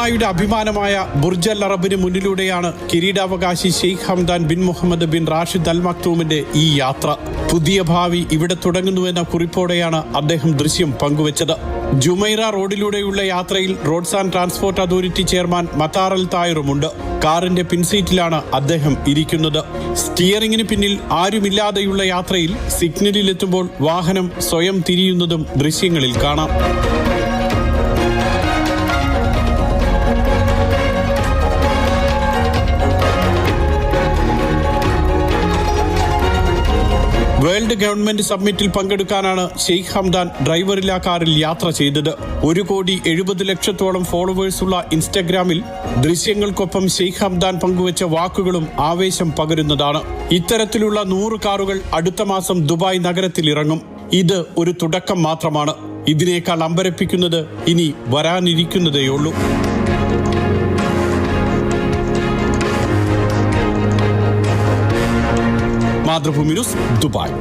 ദുബായിയുടെ അഭിമാനമായ Burj Al അറബിന് മുന്നിലൂടെയാണ് കിരീടാവകാശി Sheikh Hamdan bin Mohammed bin Rashid Al മക്തൂമിന്റെ ഈ യാത്ര. പുതിയ ഭാവി ഇവിടെ തുടങ്ങുന്നുവെന്ന കുറിപ്പോടെയാണ് അദ്ദേഹം ദൃശ്യം പങ്കുവച്ചത്. ജുമൈറ റോഡിലൂടെയുള്ള യാത്രയിൽ Roads and Transport Authority chairman Mattar Al തായറുമുണ്ട്. കാറിന്റെ പിൻസീറ്റിലാണ് അദ്ദേഹം ഇരിക്കുന്നത്. സ്റ്റിയറിംഗിന് പിന്നിൽ ആരുമില്ലാതെയുള്ള യാത്രയിൽ സിഗ്നലിലെത്തുമ്പോൾ വാഹനം സ്വയം തിരിയുന്നതും ദൃശ്യങ്ങളിൽ കാണാം. വേൾഡ് ഗവൺമെന്റ് സബ്മിറ്റിൽ പങ്കെടുക്കാനാണ് ഷെയ്ഖ് ഹംദാൻ ഡ്രൈവറില്ലാ കാറിൽ യാത്ര ചെയ്തത്. 1,70,00,000 ഫോളോവേഴ്സുള്ള ഇൻസ്റ്റഗ്രാമിൽ ദൃശ്യങ്ങൾക്കൊപ്പം ഷെയ്ഖ് ഹംദാൻ പങ്കുവച്ച വാക്കുകളും ആവേശം പകരുന്നതാണ്. ഇത്തരത്തിലുള്ള 100 കാറുകൾ അടുത്ത മാസം ദുബായ് നഗരത്തിൽ ഇറങ്ങും. ഇത് ഒരു തുടക്കം മാത്രമാണ്. ഇതിനേക്കാൾ അമ്പരപ്പിക്കുന്നത് ഇനി വരാനിരിക്കുന്നതേയുള്ളൂ. Mathrubhumi news, Dubai.